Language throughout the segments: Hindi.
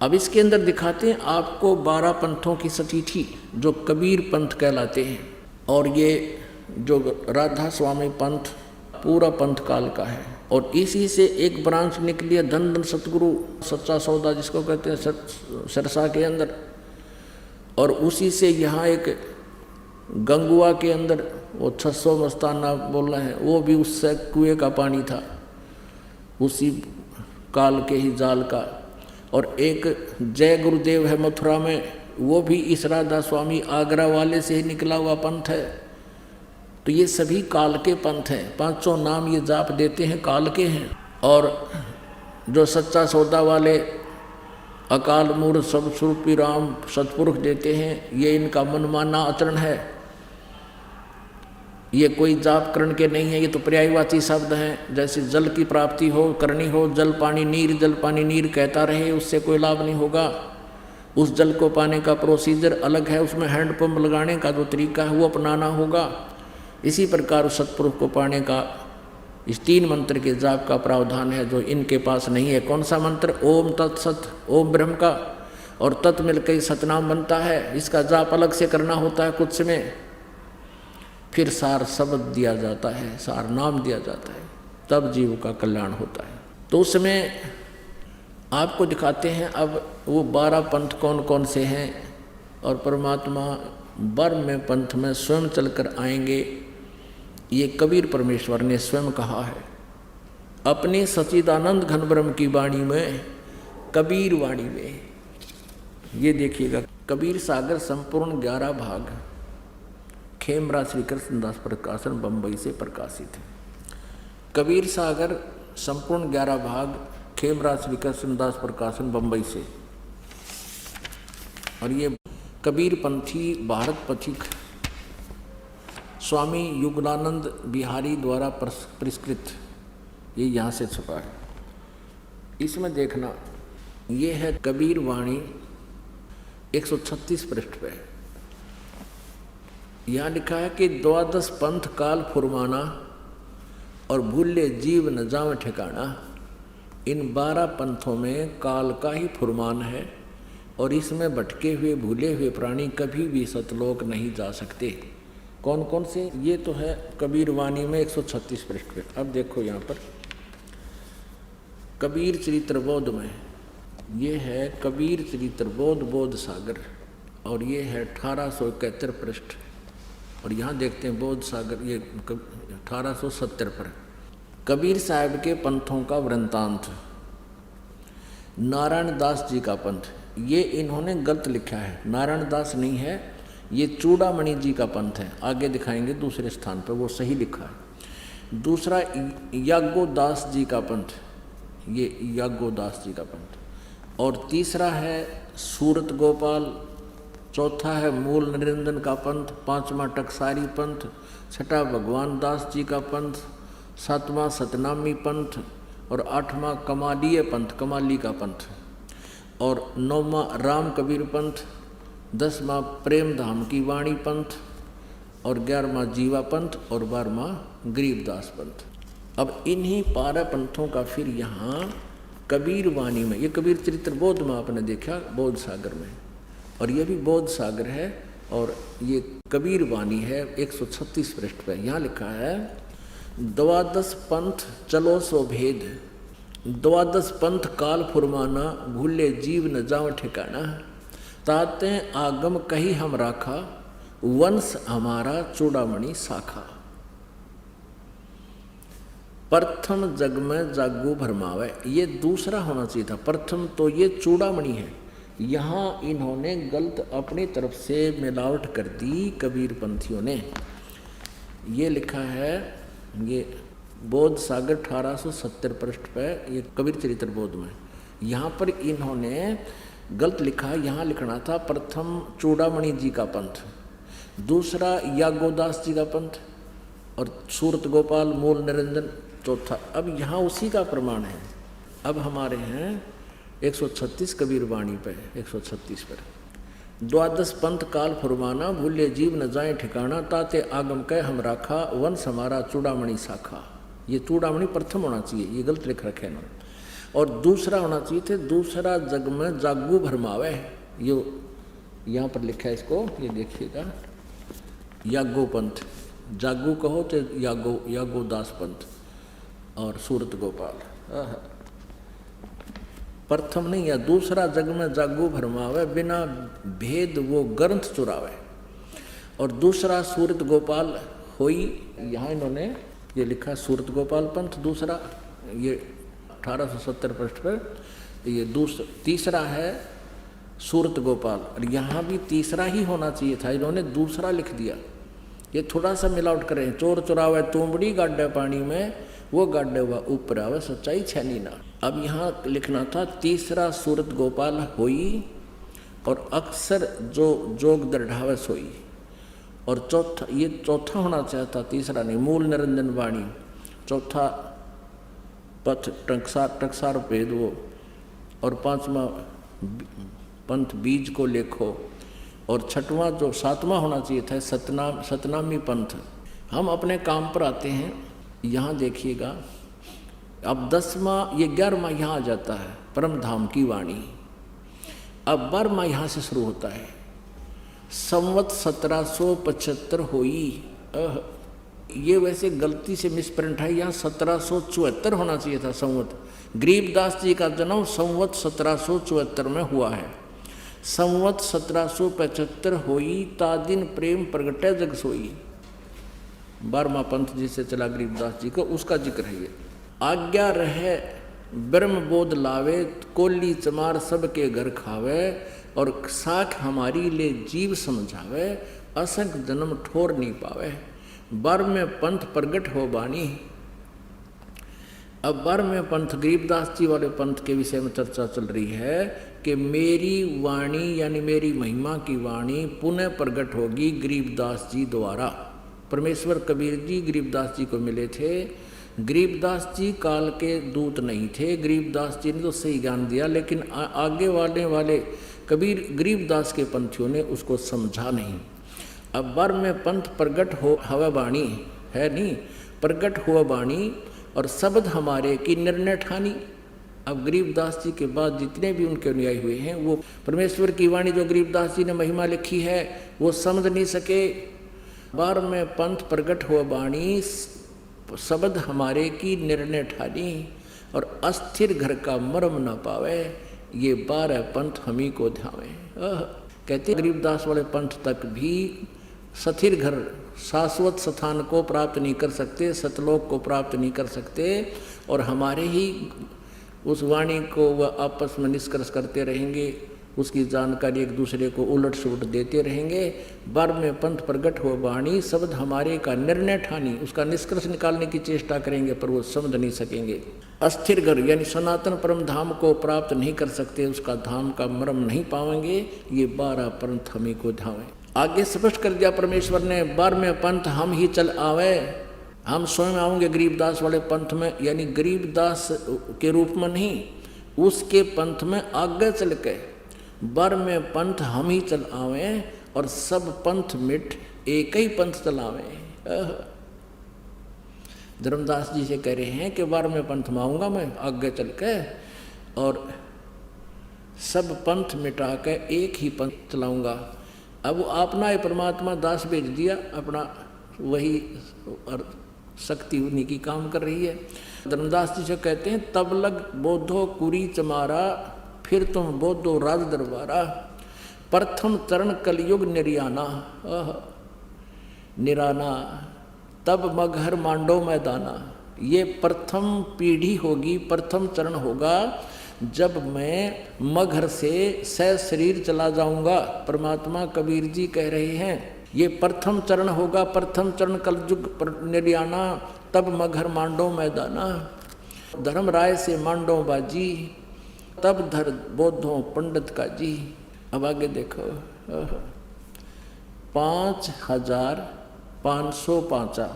अब इसके अंदर दिखाते हैं आपको 12 पंथों की सतीथि जो कबीर पंथ कहलाते हैं। और ये जो राधा स्वामी पंथ पूरा पंथ काल का है, और इसी से एक ब्रांच निकली है धन धन सतगुरु सच्चा सौदा जिसको कहते हैं सरसा के अंदर। और उसी से यहाँ एक गंगुआ के अंदर वो 600 मस्ताना बोल रहे हैं, वो भी उससे कुएं का पानी था, उसी काल के ही जाल का। और एक जय गुरुदेव है मथुरा में, वो भी इस राधा स्वामी आगरा वाले से ही निकला हुआ पंथ है। तो ये सभी काल के पंथ हैं, पांचों नाम ये जाप देते हैं काल के हैं। और जो सच्चा सौदा वाले अकाल मूर्त सब स्वरूपी राम सतपुरुष देते हैं, ये इनका मनमाना आचरण है, ये कोई जाप करण के नहीं है, ये तो पर्यायवाची शब्द हैं। जैसे जल की प्राप्ति हो करनी हो, जल पानी नीर कहता रहे, उससे कोई लाभ नहीं होगा। उस जल को पाने का प्रोसीजर अलग है, उसमें हैंडपम्प लगाने का जो तरीका है वो अपनाना होगा। इसी प्रकार सतपुरुष को पाने का इस 3 मंत्र के जाप का प्रावधान है जो इनके पास नहीं है। कौन सा मंत्र? ओम तत्सत, ओम ब्रह्म का, और तत् मिलकर सतनाम बनता है। इसका जाप अलग से करना होता है कुछ में, फिर सार शब्द दिया जाता है, सार नाम दिया जाता है, तब जीव का कल्याण होता है। तो उसमें आपको दिखाते हैं अब वो 12 पंथ कौन कौन से हैं। और परमात्मा ब्रह्म में पंथ में स्वयं चलकर आएंगे, ये कबीर परमेश्वर ने स्वयं कहा है अपने सच्चिदानंद घन ब्रह्म की वाणी में, कबीर वाणी में। ये देखिएगा, कबीर सागर संपूर्ण 11 भाग खेमरा श्री कृष्णदास प्रकाशन बम्बई से प्रकाशित है। कबीर सागर संपूर्ण 11 भाग खेमरा श्री कृष्णदास प्रकाशन बम्बई से। और ये कबीर पंथी भारत पथिक स्वामी युगलानंद बिहारी द्वारा पुरस्कृत, ये यहाँ से छपा है। इसमें देखना, ये है कबीर वाणी 136 पृष्ठ पे। यहाँ लिखा है कि 12 पंथ काल फुरमाना और भूले जीव न जाव ठिकाना। इन 12 पंथों में काल का ही फुरमान है, और इसमें भटके हुए भूले हुए प्राणी कभी भी सतलोक नहीं जा सकते। कौन कौन से? ये तो है कबीर वाणी में 136 पृष्ठ पे। अब देखो यहाँ पर कबीर चरित्र बोध में, ये है कबीर चरित्र बोध बोध सागर, और ये है 1871 पृष्ठ। और यहाँ देखते हैं बोध सागर, ये 1870 पर कबीर साहब के पंथों का वृंतांत। नारायण दास जी का पंथ, ये इन्होंने गलत लिखा है, नारायण दास नहीं है, ये चूड़ामणि जी का पंथ है। आगे दिखाएंगे दूसरे स्थान पर, वो सही लिखा है। दूसरा याज्ञोदास जी का पंथ, ये याज्ञोदास जी का पंथ। और तीसरा है सूरत गोपाल, चौथा है मूल निरंजन का पंथ, 5वां टकसारी पंथ, 6वां भगवान दास जी का पंथ, 7वां सतनामी पंथ, और 8वां कमालीय पंथ, कमाली का पंथ, और 9वां राम कबीर पंथ, 10वां प्रेम धाम की वाणी पंथ, और 11वां जीवा पंथ, और 12वां गरीबदास पंथ। अब इन्हीं 12 पंथों का फिर यहाँ कबीर वाणी में, ये कबीर चरित्र बोध में आपने देखा बोध सागर में, और ये भी बोध सागर है, और ये कबीर वाणी है 136 पृष्ठ पे। यहाँ लिखा है 12 पंथ चलो सो भेद, 12 पंथ काल फुरमाना, भूले जीव न जाओ ठिकाना। ताते आगम कही हम राखा, वंश हमारा चूड़ामणि शाखा। प्रथम जग में जागू भरमावे, ये दूसरा होना चाहिए था, प्रथम तो ये चूड़ामणि है। यहाँ इन्होंने गलत अपनी तरफ से मिलावट कर दी कबीर पंथियों ने। ये लिखा है, ये बोध सागर 1870 पृष्ठ पे, ये कबीर चरित्र बोध में। यहाँ पर इन्होंने गलत लिखा, यहाँ लिखना था प्रथम चूड़ामणि जी का पंथ, दूसरा याज्ञोदास जी का पंथ, और सूरत गोपाल मूल निरंजन चौथा। अब यहाँ उसी का प्रमाण है। अब हमारे हैं 136 कबीर वाणी पे, 136 पर 12 पंथ काल फुरमाना, भूले जीव न जाए ठिकाना। ताते आगम कह हम राखा, वंश हमारा चूड़ामणि शाखा। ये चूड़ामणि प्रथम होना चाहिए, ये गलत लिख रखे इन्होंने। और दूसरा होना चाहिए थे, दूसरा जग में जागू भरमावे। ये यहाँ पर लिखा है इसको, ये देखिएगा, यागो पंथ, जागू कहो तो यागो दास पंथ और सूरत गोपाल। प्रथम नहीं है, दूसरा जग में जागू भरमावे, बिना भेद वो ग्रंथ चुरावे। और दूसरा सूरत गोपाल होई, यहाँ इन्होंने ये लिखा सूरत गोपाल पंथ दूसरा, ये 1870 पृष्ठ पर। ये तीसरा है सूरत गोपाल, और यहाँ भी तीसरा ही होना चाहिए था, इन्होंने दूसरा लिख दिया। ये थोड़ा सा मिलावट करें, चोर चुरावे तुमड़ी गाड्डे पानी में, वो गाड्डे हुआ ऊपर आवे सच्चाई छैनी ना। अब यहाँ लिखना था तीसरा सूरत गोपाल होई, और अक्सर जो जोग दृढ़ावे सोई। और चौथा, ये चौथा होना चाहता, तीसरा नहीं, मूल निरंजन वाणी। चौथा पथ टकसार भेद वो, और पांचवा पंथ बीज को लेखो, और छठवां जो सातवां होना चाहिए था सतनामी पंथ। हम अपने काम पर आते हैं, यहाँ देखिएगा, अब 10वां, ये 11वां यहाँ आ जाता है, परम धाम की वाणी। अब 12वां यहाँ से शुरू होता है, संवत 1775 होई। ये वैसे गलती से मिसप्रिंट है, यहाँ 1774 होना चाहिए था संवत। गरीबदास जी का जन्म संवत 1774 में हुआ है। संवत 1775 होई, ता दिन प्रेम प्रगटे जग सोई। 12वां पंथ जिससे चला गरीबदास जी को, उसका जिक्र है ये। आज्ञा रहे ब्रह्म बोध लावे, कोली चमार सबके घर खावे, और साख हमारी ले जीव समझावे, असंख्य जन्म ठोर नहीं पावे। 12वें पंथ प्रगट हो बानी। अब 12वें पंथ गरीबदास जी वाले पंथ के विषय में चर्चा चल रही है कि मेरी वाणी यानी मेरी महिमा की वाणी पुनः प्रगट होगी गरीबदास जी द्वारा। परमेश्वर कबीर जी गरीबदास जी को मिले थे। गरीबदास जी काल के दूत नहीं थे, गरीबदास जी ने तो सही ज्ञान दिया, लेकिन आगे वाले कबीर गरीबदास के पंथियों ने उसको समझा नहीं। अब 12वें पंथ प्रगट हो हवा बाणी है नहीं, प्रगट हुआ बाणी, और शब्द हमारे की निर्णय ठानी। अब गरीबदास जी के बाद जितने भी उनके अनुयायी हुए हैं, वो परमेश्वर की वाणी जो गरीबदास जी ने महिमा लिखी है वो समझ नहीं सके। 12वें पंथ प्रगट हुआ बाणी, शब्द हमारे की निर्णय ठानी, और अस्थिर घर का मर्म न पावे, ये 12 पंथ हमी को ध्यावे। कहते गरीबदास वाले पंथ तक भी स्थिर घर, शाश्वत स्थान को प्राप्त नहीं कर सकते, सतलोक को प्राप्त नहीं कर सकते, और हमारे ही उस वाणी को वह आपस में निष्कर्ष करते रहेंगे, उसकी जानकारी एक दूसरे को उलट सुलट देते रहेंगे। 12वें पंथ प्रगट हो वाणी, शब्द हमारे का निर्णय ठानी, उसका निष्कर्ष निकालने की चेष्टा करेंगे पर वो समझ नहीं सकेंगे। अस्थिर घर यानी सनातन परम धाम को प्राप्त नहीं कर सकते, उसका धाम का मर्म नहीं पाएंगे। ये 12 पंथ हमें को धावे। आगे स्पष्ट कर दिया परमेश्वर ने, 12वें पंथ हम ही चल आवे, हम स्वयं आऊँगे गरीबदास वाले पंथ में, यानी गरीबदास के रूप में नहीं, उसके पंथ में आगे चल के 12वें पंथ हम ही चल आवे, और सब पंथ मिट एक ही पंथ चलावे। धर्मदास जी से कह रहे हैं कि 12वें पंथ में आऊँगा मैं आगे चल के, और सब पंथ मिटा के एक ही पंथ चलाऊँगा। अब अपना ही परमात्मा दास भेज दिया, अपना वही और शक्ति उन्हीं की काम कर रही है। धर्मदास जी से कहते हैं, तब लग बोधो कुरी चमारा, फिर तुम बोधो राज दरबारा, प्रथम चरण कलयुग निर्याना, निराना, तब मगहर मांडो मैदाना। ये प्रथम पीढ़ी होगी, प्रथम चरण होगा जब मैं मगहर से शरीर चला जाऊंगा। परमात्मा कबीर जी कह रहे हैं ये प्रथम चरण होगा, प्रथम चरण कलयुग निर्याना, तब मगहर मांडो मैदाना। धर्म राय से मांडो बाजी, तब धर बोधो पंडित का जी। अब आगे देखो, 5505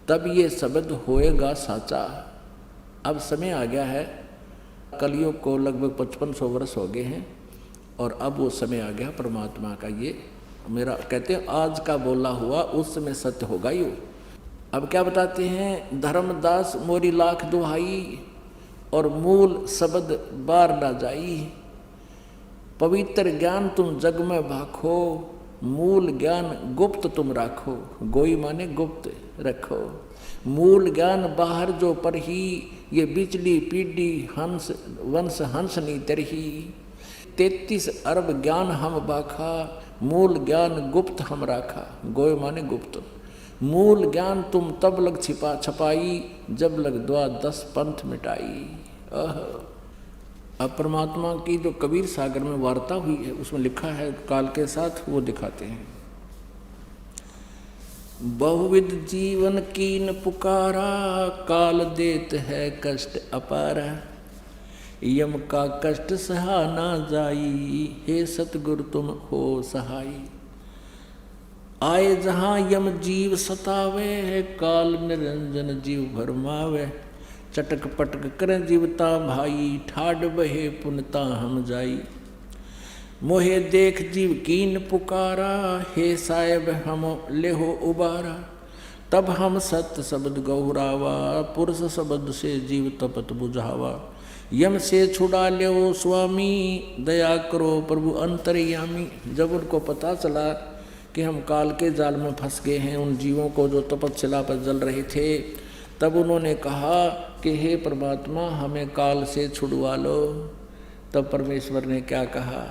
तब ये शब्द होएगा साचा। अब समय आ गया है, कलयुग को लगभग 5500 वर्ष हो गए हैं, और अब वो समय आ गया परमात्मा का। ये मेरा कहते हैं आज का बोला हुआ उस समय सत्य होगा यू। अब क्या बताते हैं, धर्मदास मोरी लाख दुहाई, और मूल शब्द बार ना जाई। पवित्र ज्ञान तुम जग में भाखो, मूल ज्ञान गुप्त तुम राखो। गोई माने गुप्त रखो। मूल ज्ञान बाहर जो पर ही, ये बिचली पीढ़ी हंस वंश हंस नी तरही। 33 अरब ज्ञान हम बाखा, मूल ज्ञान गुप्त हम राखा। गोय माने गुप्त। मूल ज्ञान तुम तब लग छपाई, जब लग 10 पंथ मिटाई। अब परमात्मा की जो कबीर सागर में वार्ता हुई है उसमें लिखा है काल के साथ, वो दिखाते हैं। बहुविध जीवन कीन पुकारा, काल देत है कष्ट अपारा। यम का कष्ट सहा ना जाई, हे सतगुरु तुम हो सहाई। आए जहाँ यम जीव सतावे, है काल निरंजन जीव भरमावे। चटक पटक करें जीवता भाई, ठाड बहे पुनता हम जाई। मोहे देख जीव कीन पुकारा, हे साहेब हम लेहो उबारा। तब हम सत्य शब्द गौरावा, पुरुष शब्द से जीव तपत बुझावा। यम से छुड़ा ले स्वामी, दया करो प्रभु अंतर्यामी। जब उनको पता चला कि हम काल के जाल में फंस गए हैं, उन जीवों को जो तपस्या पर जल रहे थे, तब उन्होंने कहा कि हे परमात्मा हमें काल से छुड़वा लो। तब परमेश्वर ने क्या कहा?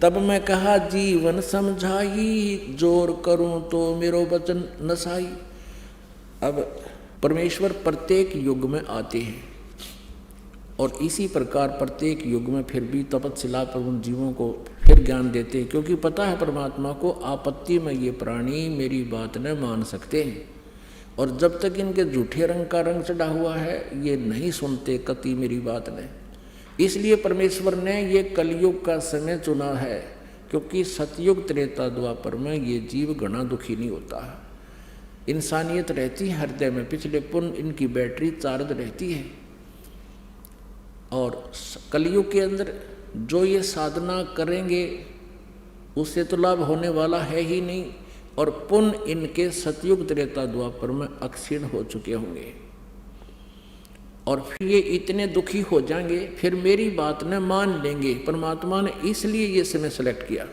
तब मैं कहा जीवन समझाई, जोर करूं तो मेरो वचन नसाई। अब परमेश्वर प्रत्येक युग में आते हैं और इसी प्रकार प्रत्येक युग में फिर भी तपस्या पर उन जीवों को फिर ज्ञान देते हैं, क्योंकि पता है परमात्मा को आपत्ति में ये प्राणी मेरी बात न मान सकते हैं, और जब तक इनके झूठे रंग का रंग चढ़ा हुआ है ये नहीं सुनते कति मेरी बात ने। इसलिए परमेश्वर ने ये कलयुग का समय चुना है, क्योंकि सतयुग त्रेता द्वापर में ये जीव घना दुखी नहीं होता। इंसानियत रहती है हृदय में, पिछले पुण्य इनकी बैटरी चार्ज रहती है। और कलयुग के अंदर जो ये साधना करेंगे उससे तो लाभ होने वाला है ही नहीं, और पुण्य इनके सतयुग त्रेता द्वापर में अक्षीण हो चुके होंगे, और फिर ये इतने दुखी हो जाएंगे, फिर मेरी बात न मान लेंगे। परमात्मा ने इसलिए ये समय सेलेक्ट किया।